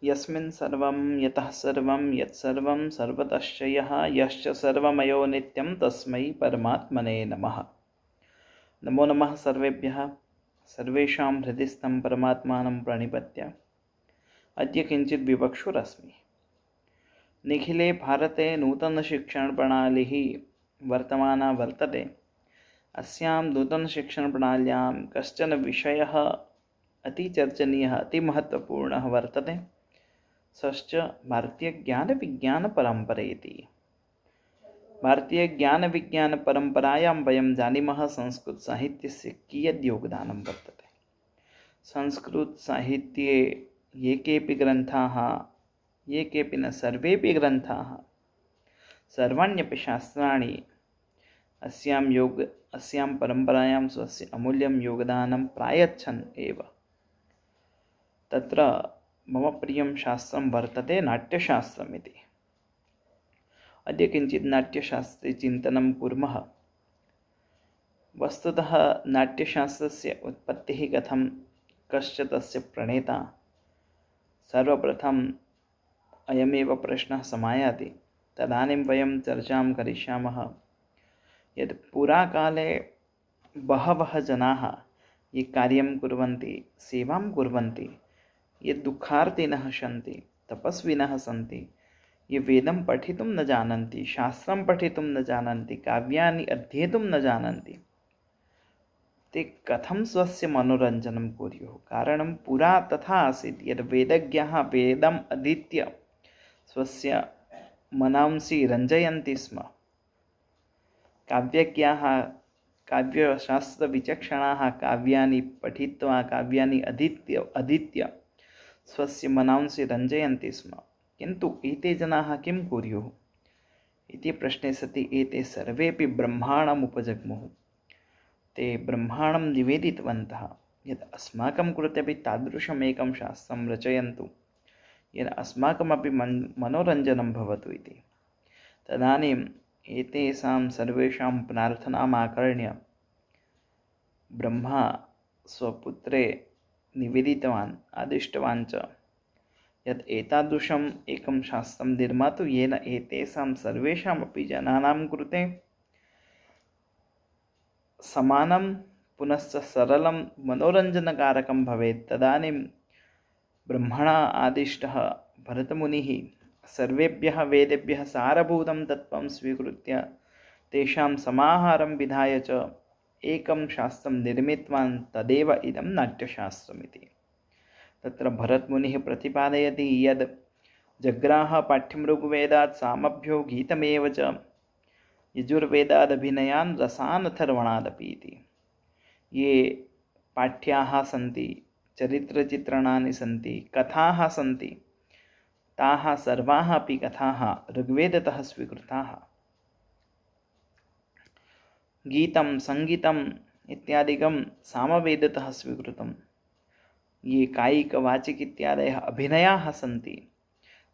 यस्मिन् सर्वं यतः सर्वं यत्सर्वं सर्वतश्च यः यश्च सर्वमयो नित्यं तस्मै परमात्मने नमः। नमो नमः सर्वेभ्यः। सर्वेषां हृदिस्थं परमात्मानं प्रणिपत्य अद्य किञ्चित् विवक्षुरस्मि। निखिले भारते नूतनशिक्षणप्रणालिः वर्तमाना वर्तते। अस्यां नूतनशिक्षणप्रणाल्यां कश्चन विषयः अतिचर्चनीयः अतिमहत्त्वपूर्णः वर्तते। सश्च भारतीयज्ञानविज्ञानपरम्परेति। भारतीयज्ञानविज्ञानपरम्परायां वयं जानीमः संस्कृतसाहित्यस्य कियद् योगदानं वर्तते। संस्कृतसाहित्ये ये केऽपि ग्रन्थाः, ये केऽपि न सर्वेपि ग्रन्थाः, सर्वाण्यपि शास्त्राणि अस्यां परम्परायां स्वस्य अमूल्यं योगदानं प्रायच्छन् एव। तत्र मम प्रियं शास्त्रं वर्तते नाट्यशास्त्रमिति। अद्य किञ्चित् नाट्यशास्त्रे चिन्तनं कुर्मः। वस्तुतः नाट्यशास्त्रस्य उत्पत्तिः कथं, कश्च तस्य प्रणेता, सर्वप्रथमम् अयमेव प्रश्नः समायाति। तदानीं वयं चर्चां करिष्यामः यत् पुराकाले बहवः जनाः ये कार्यं कुर्वन्ति, सेवां कुर्वन्ति, ये दुःखार्तिनः सन्ति, तपस्विनः सन्ति, ये वेदं पठितुं न जानन्ति, शास्त्रं पठितुं न जानन्ति, काव्यानि अध्येतुं न जानन्ति, ते कथं स्वस्य मनोरञ्जनं कुर्युः। कारणं पुरा तथा आसीत् यत् वेदज्ञाः वेदम् अधीत्य स्वस्य मनांसि रञ्जयन्ति स्म। काव्यज्ञाः, काव्यशास्त्रविचक्षणाः काव्यानि पठित्वा, काव्यानि अधीत्य स्वस्य मनांसि रञ्जयन्ति स्म। किन्तु एते जनाः किं कुर्युः इति प्रश्ने सति एते सर्वेपि ब्रह्माण्डम् उपजग्मुः। ते ब्रह्माण्डं निवेदितवन्तः यत् अस्माकं कृते अपि तादृशमेकं शास्त्रं रचयन्तु येन अस्माकमपि मनोरञ्जनं भवतु इति। तदानीम् एतेषां सर्वेषां प्रार्थनाम् आकर्ण्य ब्रह्मा स्वपुत्रे निवेदितवान्, आदिष्टवान् च यत् एतादृशम् एकं शास्त्रं निर्मातु येन एतेषां सर्वेषामपि जनानां कृते समानं पुनश्च सरलं मनोरञ्जनकारकं भवेत्। तदानीं ब्रह्मणा आदिष्टः भरतमुनिः सर्वेभ्यः वेदेभ्यः सारभूतं तत्त्वं स्वीकृत्य तेषां समाहारं विधाय च एकं शास्त्रं निर्मितवान्। तदेव इदं नाट्यशास्त्रमिति। तत्र भरतमुनिः प्रतिपादयति यद् जग्राह पाठ्यं ऋग्वेदात् सामभ्यो गीतमेव च यजुर्वेदादभिनयान् रसान् अथर्वणादपि इति। ये पाठ्याः सन्ति, चरित्रचित्रणानि सन्ति, कथाः सन्ति, ताः सर्वाः अपि कथाः ऋग्वेदतः स्वीकृताः। गीतं, सङ्गीतम् इत्यादिकं सामवेदतः स्वीकृतं। ये कायिकवाचिक इत्यादयः अभिनयाः सन्ति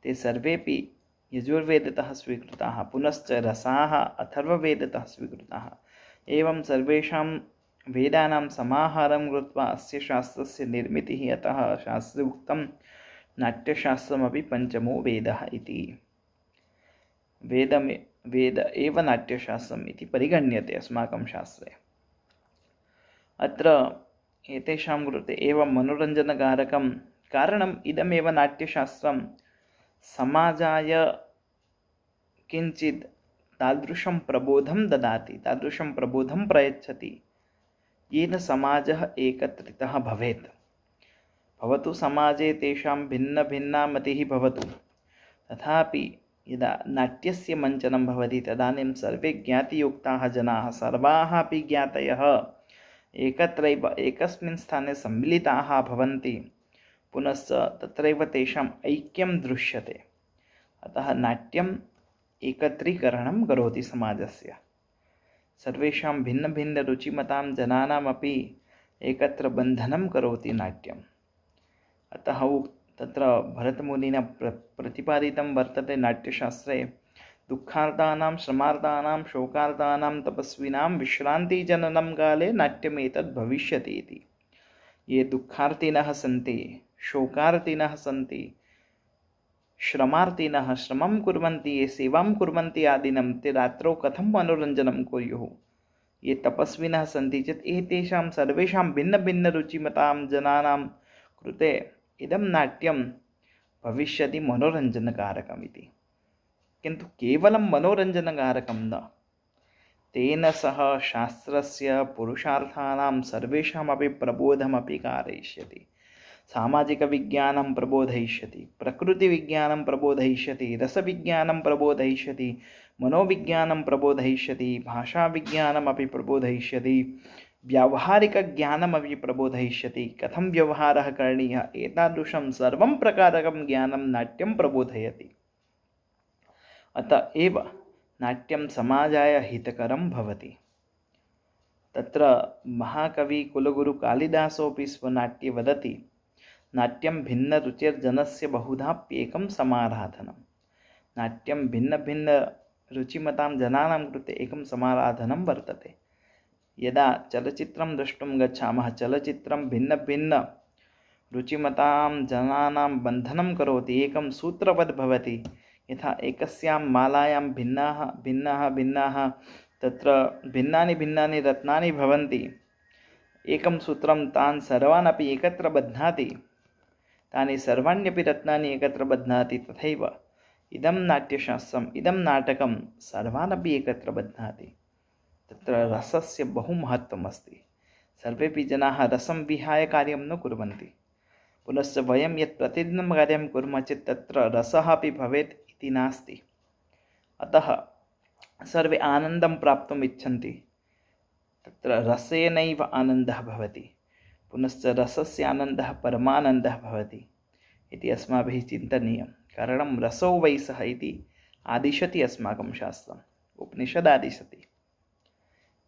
ते सर्वेपि यजुर्वेदतः स्वीकृताः। पुनश्च रसाः अथर्ववेदतः स्वीकृताः। एवं सर्वेषां वेदानां समाहारं कृत्वा अस्य शास्त्रस्य निर्मितिः। अतः शास्त्रे उक्तं नाट्यशास्त्रमपि पञ्चमो वेदः इति। वेद एव नाट्यशास्त्रम् इति परिगण्यते अस्माकं शास्त्रे। अत्र एतेषां कृते एवं मनोरञ्जनकारकं कारणम् इदमेव नाट्यशास्त्रं समाजाय किञ्चित् तादृशं प्रबोधं ददाति, तादृशं प्रबोधं प्रयच्छति येन समाजः एकत्रितः भवेत्। भवतु समाजे तेषां भिन्ना मतिः भवतु, तथापि यदा नाट्यस्य मञ्चनं भवति तदानीं सर्वे ज्ञातियुक्ताः जनाः, सर्वाः अपि ज्ञातयः एकत्रैव एकस्मिन् स्थाने सम्मिलिताः भवन्ति। पुनश्च तत्रैव तेषाम् ऐक्यं दृश्यते। अतः नाट्यम् एकत्रीकरणं करोति समाजस्य। सर्वेषां भिन्नरुचिमतां जनानामपि एकत्र बन्धनं करोति नाट्यम्। अतः तत्र भरतमुनिना प्रतिपादितं वर्तते नाट्यशास्त्रे दुःखार्तानां, श्रमार्तानां, शोकार्तानां, तपस्विनां विश्रान्तिजननं काले नाट्यमेतद् भविष्यति इति। ये दुःखार्तिनः सन्ति, शोकार्तिनः सन्ति, श्रमार्थिनः श्रमं कुर्वन्ति, ये सेवां कुर्वन्ति आदिनं ते रात्रौ कथं मनोरञ्जनं कुर्युः। ये तपस्विनः सन्ति चेत् एतेषां सर्वेषां भिन्नभिन्नरुचिमतां जनानां कृते इदं नाट्यं भविष्यति मनोरञ्जनकारकमिति। किन्तु केवलं मनोरञ्जनकारकं न, तेन सह शास्त्रस्य पुरुषार्थानां सर्वेषामपि प्रबोधमपि कारयिष्यति। सामाजिकविज्ञानं प्रबोधयिष्यति, प्रकृतिविज्ञानं प्रबोधयिष्यति, रसविज्ञानं प्रबोधयिष्यति, मनोविज्ञानं प्रबोधयिष्यति, भाषाविज्ञानमपि प्रबोधयिष्यति, व्यावहारिकज्ञानमपि प्रबोधयिष्यति। कथं व्यवहारः करणीयः एतादृशं सर्वं प्रकारकं ज्ञानं नाट्यं प्रबोधयति। अतः एव नाट्यं समाजाय हितकरं भवति। तत्र महाकवि कुलगुरु कालिदासोऽपि स्वनाट्ये वदति, नाट्यं भिन्नरुचिर्जनस्य बहुधाप्येकं समाराधनं। नाट्यं भिन्नभिन्नरुचिमतां जनानां कृते एकं समाराधनं वर्तते। यदा चलचित्रं द्रष्टुं गच्छामः, चलचित्रं भिन्नभिन्नरुचिमतां जनानां बन्धनं करोति, एकं सूत्रवत् भवति। यथा एकस्यां मालायां भिन्नाः तत्र भिन्नानि रत्नानि भवन्ति, एकं सूत्रं तान् सर्वान् अपि एकत्र बध्नाति, तानि सर्वाण्यपि रत्नानि एकत्र बध्नाति। तथैव इदं नाट्यशास्त्रम्, इदं नाटकं सर्वान् अपि एकत्र बध्नाति। तत्र रसस्य बहु महत्त्वम् अस्ति। सर्वेपि जनाः रसं विहाय कार्यं न कुर्वन्ति। पुनश्च वयं यत् प्रतिदिनं कार्यं कुर्मः चेत् तत्र रसः अपि भवेत् इति नास्ति। अतः सर्वे आनन्दं प्राप्तुम् इच्छन्ति। तत्र रसेनैव आनन्दः भवति। पुनश्च रसस्य आनन्दः परमानन्दः भवति इति अस्माभिः चिन्तनीयं। कारणं रसो वै सः इति आदिशति अस्माकं शास्त्रम्, उपनिषदादिशति।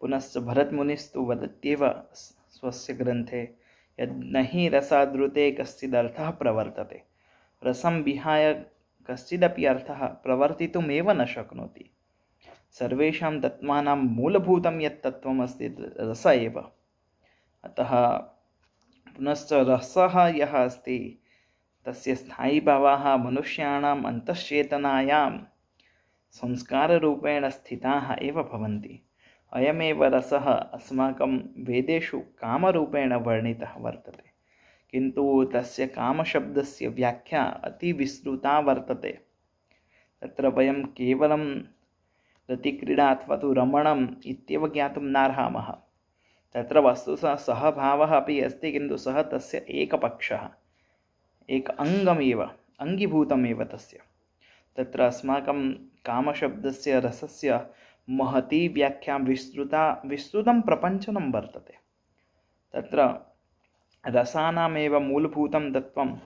पुनश्च भरतमुनिस्तु वदत्येव स्वस्य ग्रन्थे, यद् न हि रसादृते कश्चिदर्थः प्रवर्तते, रसं विहाय कश्चिदपि अर्थः प्रवर्तितुमेव न शक्नोति। सर्वेषां तत्त्वानां मूलभूतं यत् तत्त्वम् अस्ति रस एव। अतः पुनश्च रसः यः अस्ति तस्य स्थायीभावाः मनुष्याणाम् अन्तश्चेतनायां संस्काररूपेण स्थिताः एव भवन्ति। अयमेव रसः अस्माकं वेदेषु कामरूपेण वर्णितः वर्तते, किन्तु तस्य कामशब्दस्य व्याख्या अतिविस्तृता वर्तते। तत्र वयं केवलं रतिक्रीडा अथवा तु रमणम् इत्येव ज्ञातुं नार्हामः। तत्र वस्तुतः सः भावः अपि अस्ति, किन्तु सः तस्य एकपक्षः, एक अङ्गमेव, अङ्गीभूतमेव तस्य। तत्र अस्माकं कामशब्दस्य रसस्य महती व्याख्या विस्तृतं प्रपञ्चनं वर्तते। तत्र रसानामेव मूलभूतं तत्त्वं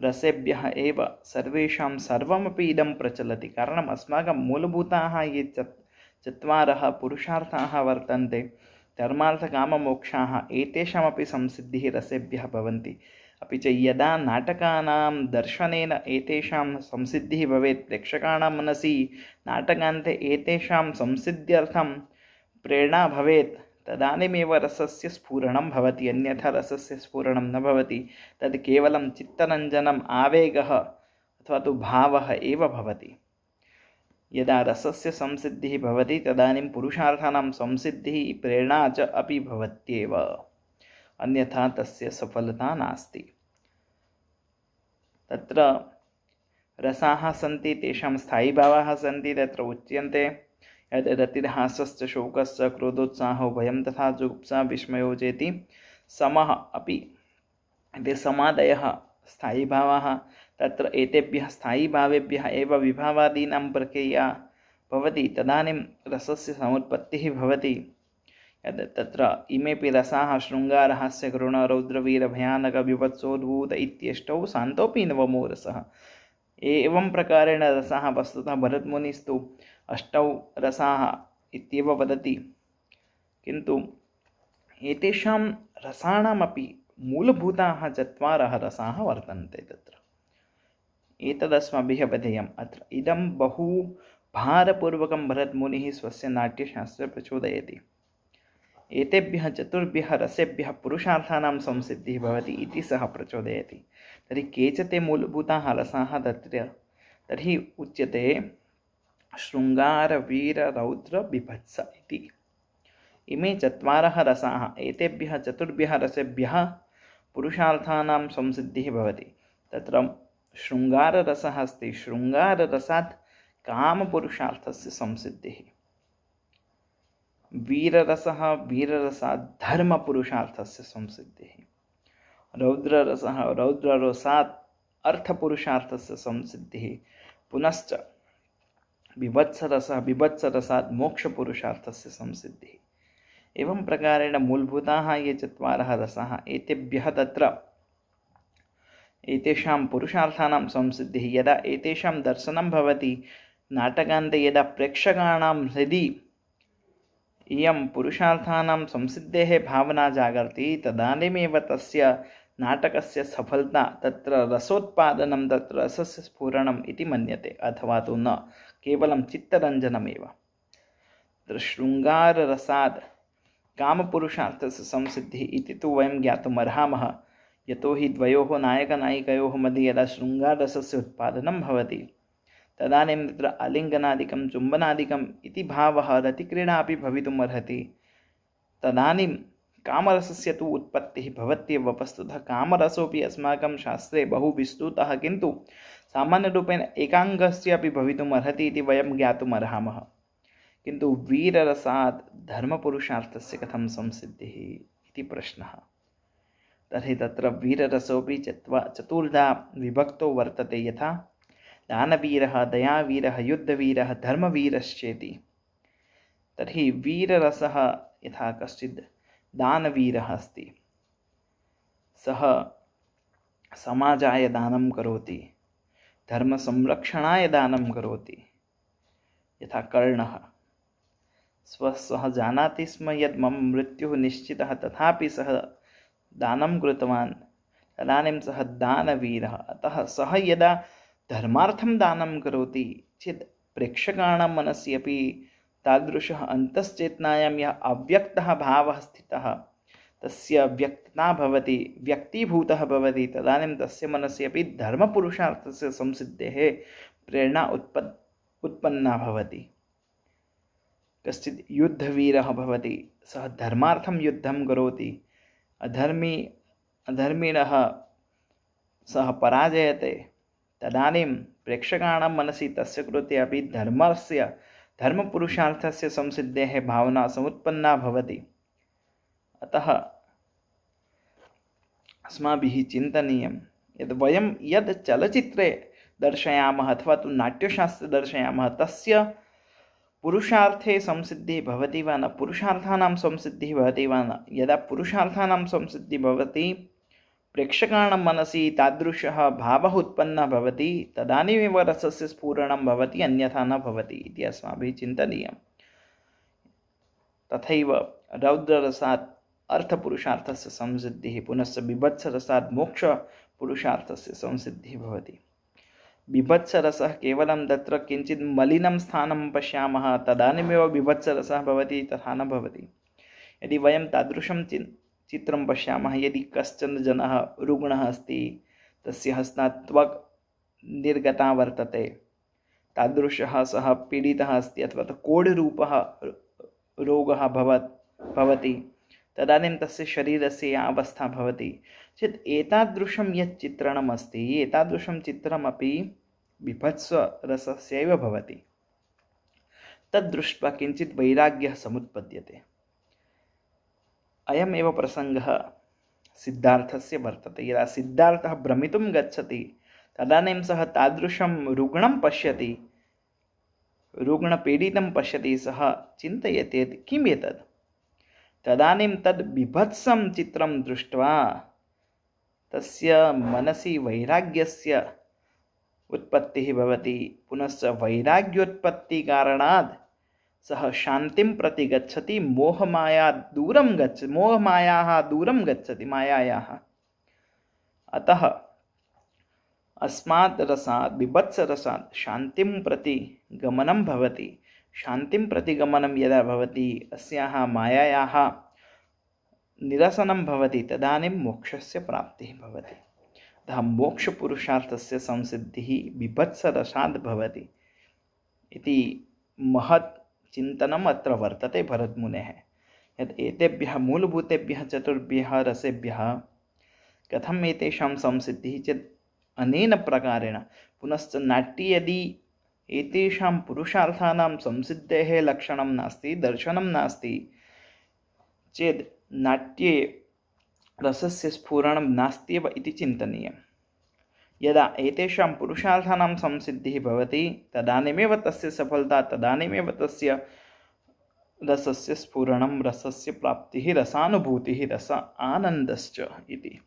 रसेभ्यः एव सर्वेषां सर्वमपि इदं प्रचलति। कारणम् अस्माकं मूलभूताः ये चत्वारः पुरुषार्थाः वर्तन्ते, धर्मार्थकाममोक्षाः, एतेषामपि संसिद्धिः रसेभ्यः भवन्ति। अपि च यदा नाटकानां दर्शनेन एतेषां संसिद्धिः भवेत्, प्रेक्षकाणां मनसि नाटकान्ते एतेषां संसिद्ध्यर्थं प्रेरणा भवेत्, तदानीमेव रसस्य स्फुरणं भवति। अन्यथा रसस्य स्फुरणं न भवति। तद् केवलं चित्तरञ्जनम्, आवेगः अथवा तु भावः एव भवति। यदा रसस्य संसिद्धिः भवति तदानीं पुरुषार्थानां संसिद्धिः, प्रेरणा च अपि भवत्येव, अन्यथा तस्य सफलता नास्ति। तत्र रसाः सन्ति, तेषां स्थायीभावाः सन्ति। तत्र उच्यन्ते यद् रतिर्हासश्च शोकश्च क्रोधोत्साहो भयं तथा जुगुप्सा विस्मयो चेति समः अपि ते समादयः स्थायीभावाः। तत्र एतेभ्यः स्थायीभावेभ्यः एव विभावादीनां प्रक्रिया भवति, तदानीं रसस्य समुत्पत्तिः भवति। यद् तत्र इमेपि रसाः शृङ्गारहास्य करुण रौद्रवीर भयानक विभत्सोद्भूत इत्यष्टौ शान्तोऽपि नवमो रसः। एवं प्रकारेण रसाः वस्तुतः भरतमुनिस्तु अष्टौ रसाः इत्येव वदति, किन्तु एतेषां रसाणामपि मूलभूताः चत्वारः रसाः वर्तन्ते। तत्र एतदस्माभिः अवधेयम्। अत्र इदं बहु भारपूर्वकं भरतमुनिः स्वस्य नाट्यशास्त्रे प्रचोदयति। एतेभ्यः चतुर्भ्यः रसेभ्यः पुरुषार्थानां संसिद्धिः भवति इति सः प्रचोदयति। तर्हि के च ते मूलभूताः रसाः? तत्र तर्हि उच्यते शृङ्गारवीररौद्रविभत्स इति। इमे चत्वारः रसाः, एतेभ्यः चतुर्भ्यः रसेभ्यः पुरुषार्थानां संसिद्धिः भवति। तत्र शृङ्गाररसः अस्ति, शृङ्गाररसात् कामपुरुषार्थस्य संसिद्धिः। वीररसः, वीररसात् धर्मपुरुषार्थस्य संसिद्धिः। रौद्ररसः, रौद्ररसात् अर्थपुरुषार्थस्य संसिद्धिः। पुनश्च बिभत्सरसः, बिभत्सरसात् मोक्षपुरुषार्थस्य संसिद्धिः। एवं प्रकारेण मूलभूताः ये चत्वारः रसाः, एतेभ्यः तत्र एतेषां पुरुषार्थानां संसिद्धिः। यदा एतेषां दर्शनं भवति नाटकान्ते, यदा प्रेक्षकाणां हृदि इयं पुरुषार्थानां संसिद्धेः भावना जागर्ति, तदानीमेव तस्य नाटकस्य सफलता, तत्र रसोत्पादनं, तत्र रसस्य स्फुरणम् इति मन्यते, अथवा तु न केवलं चित्तरञ्जनमेव। तत्र शृङ्गाररसात् कामपुरुषार्थस्य संसिद्धिः इति तु वयं ज्ञातुमर्हामः, यतोहि द्वयोः नायकनायिकयोः मध्ये यदा शृङ्गाररसस्य उत्पादनं भवति तदानीं तत्र आलिङ्गनादिकं चुम्बनादिकम् इति भावः, रतिक्रीडा अपि भवितुम् अर्हति। तदानीं कामरसस्य तु उत्पत्तिः भवत्येव। वस्तुतः कामरसोऽपि अस्माकं शास्त्रे बहु विस्तृतः, किन्तु सामान्यरूपेण एकाङ्गस्य अपि भवितुम् अर्हति इति वयं ज्ञातुम् अर्हामः। किन्तु वीररसात् धर्मपुरुषार्थस्य कथं संसिद्धिः इति प्रश्नः। तर्हि तत्र वीररसोऽपि चतुर्धा विभक्तो वर्तते, यथा दानवीरः, दयावीरः, युद्धवीरः, धर्मवीरश्चेति। तर्हि वीररसः यथा कश्चित् दानवीरः अस्ति, सः समाजाय दानं करोति, धर्मसंरक्षणाय दानं करोति। यथा कर्णः सः जानाति स्म यद् मम मृत्युः निश्चितः, तथापि सः दानं कृतवान्, तदानीं सः दानवीरः। अतः सः यदा धर्मार्थं दानं करोति चेत् प्रेक्षकाणां मनसि अपि तादृशः अन्तश्चेतनायां यः अव्यक्तः भावः स्थितः, तस्य व्यक्तता भवति, व्यक्तीभूतः भवति। तदानीं तस्य मनसि अपि धर्मपुरुषार्थस्य संसिद्धेः प्रेरणा उत्पन्ना भवति। कश्चित् युद्धवीरः भवति, सः धर्मार्थं युद्धं करोति, अधर्मिणः सः पराजयते, तदानीं प्रेक्षकाणां मनसि तस्य कृते अपि धर्मपुरुषार्थस्य संसिद्धेः भावना समुत्पन्ना भवति। अतः अस्माभिः चिन्तनीयं यद् वयं यद् चलचित्रे दर्शयामः अथवा तु नाट्यशास्त्रे दर्शयामः, तस्य पुरुषार्थे संसिद्धिः भवति वा न, पुरुषार्थानां संसिद्धिः भवति वा न। यदा पुरुषार्थानां संसिद्धिः भवति, प्रेक्षकाणां मनसि तादृशः भावः उत्पन्नः भवति, तदानीमेव रसस्य स्फुरणं भवति, अन्यथा न भवति इति अस्माभिः चिन्तनीयं। तथैव रौद्ररसात् अर्थपुरुषार्थस्य संसिद्धिः, पुनश्च बिभत्सरसात् मोक्षपुरुषार्थस्य संसिद्धिः भवति। बिभत्सरसः केवलं तत्र किञ्चित् मलिनं स्थानं पश्यामः तदानीमेव बिभत्सरसः भवति, तथा न भवति। यदि वयं तादृशं चित्रं पश्यामः, यदि कश्चन जनः रुग्णः अस्ति, तस्य हस्तात् त्वक् निर्गता वर्तते, तादृशः सः पीडितः अस्ति, अथवा कोढरूपः रोगः भवति, तदानीं तस्य शरीरस्य या अवस्था भवति चेत् एतादृशं यत् चित्रणम् अस्ति, एतादृशं चित्रमपि बिभत्सरसस्यैव भवति। तद् दृष्ट्वा किञ्चित् वैराग्यः समुत्पद्यते। अयमेव प्रसङ्गः सिद्धार्थस्य वर्तते। यदा सिद्धार्थः भ्रमितुं गच्छति, तदानीं सः तादृशं रुग्णं पश्यति, रुग्णपीडितं पश्यति, सः चिन्तयति यत् किम् एतत्। तदानीं तद् बिभत्सं चित्रं दृष्ट्वा तस्य मनसि वैराग्यस्य उत्पत्तिः भवति। पुनश्च वैराग्योत्पत्तिकारणात् सः शान्तिं प्रति गच्छति, मोहमायाः दूरं गच्छति, मायायाः। अतः अस्मात् रसात्, बिभत्सरसात् शान्तिं प्रति गमनं भवति। शान्तिं प्रति गमनं यदा भवति, अस्याः मायायाः निरसनं भवति, तदानीं मोक्षस्य प्राप्तिः भवति। अतः मोक्षपुरुषार्थस्य संसिद्धिः बिभत्सरसाद् भवति इति महत् चिन्तनम् अत्र वर्तते भरतमुनेः। यत् एतेभ्यः मूलभूतेभ्यः चतुर्भ्यः रसेभ्यः कथम् एतेषां संसिद्धिः चेत् अनेन प्रकारेण। पुनश्च नाट्ये यदि एतेषां पुरुषार्थानां संसिद्धेः लक्षणं नास्ति, दर्शनं नास्ति चेत् नाट्ये रसस्य स्फुरणं नास्त्येव इति चिन्तनीयम्। यदा एतेषां पुरुषार्थानां संसिद्धिः भवति तदानीमेव तस्य सफलता, तदानीमेव तस्य रसस्य स्फुरणं, रसस्य प्राप्तिः, रसानुभूतिः, रस आनन्दश्च इति।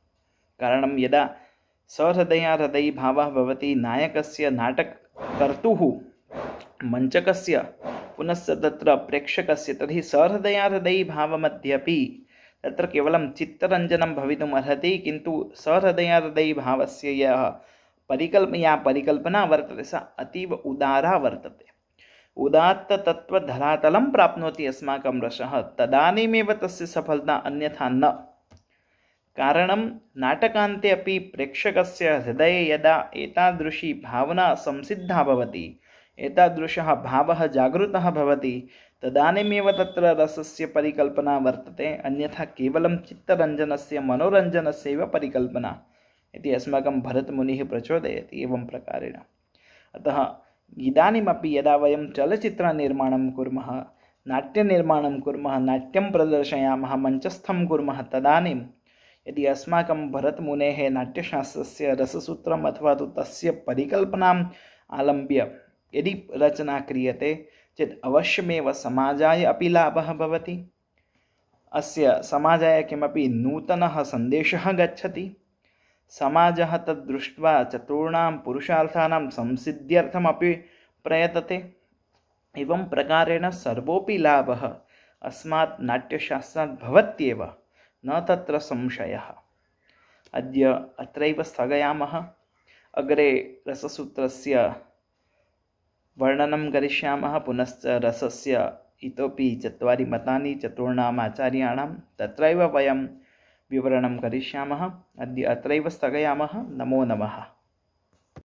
कारणं यदा सहृदया हृदयी भावः भवति नायकस्य, नाटककर्तुः, मञ्चकस्य, पुनश्च तत्र प्रेक्षकस्य, तर्हि सहृदया हृदयी भावमध्येपि तत्र केवलं चित्तरञ्जनं भवितुम् अर्हति, किन्तु सहृदया हृदयी भावस्य या परिकल्पना वर्तते सा अतीव उदारा वर्तते। उदात्ततत्त्वधरातलं प्राप्नोति अस्माकं रसः, तदानीमेव तस्य सफलता, अन्यथा न। कारणं नाटकान्ते अपि प्रेक्षकस्य हृदये यदा एतादृशी भावना संसिद्धा भवति, एतादृशः भावः जागृतः भवति, तदानीमेव तत्र रसस्य परिकल्पना वर्तते, अन्यथा केवलं चित्तरञ्जनस्य, मनोरञ्जनस्यैव परिकल्पना इति अस्माकं भरतमुनिः प्रचोदयति एवं प्रकारेण। अतः इदानीमपि यदा वयं चलच्चित्रनिर्माणं कुर्मः, नाट्यनिर्माणं कुर्मः, नाट्यं प्रदर्शयामः, मञ्चस्थं कुर्मः, तदानीं यदि अस्माकं भरतमुनेः नाट्यशास्त्रस्य रससूत्रम् अथवा तु तस्य परिकल्पनाम् आलम्ब्य यदि रचना क्रियते चेत् अवश्यमेव समाजाय अपि लाभः भवति, अस्य समाजाय किमपि नूतनः सन्देशः गच्छति, समाजः तद् दृष्ट्वा चतुर्णां पुरुषार्थानां संसिद्ध्यर्थमपि प्रयतते। एवं प्रकारेण सर्वोऽपि लाभः अस्मात् नाट्यशास्त्रात् भवत्येव, न तत्र संशयः। अद्य अत्रैव स्थगयामः। अग्रे रससूत्रस्य वर्णनं करिष्यामः। पुनश्च रसस्य इतोपि 4 मतानि चतुर्णाम् आचार्याणां, तत्रैव वयं विवरणं करिष्यामः। अद्य अत्रैव स्थगयामः। नमो नमः।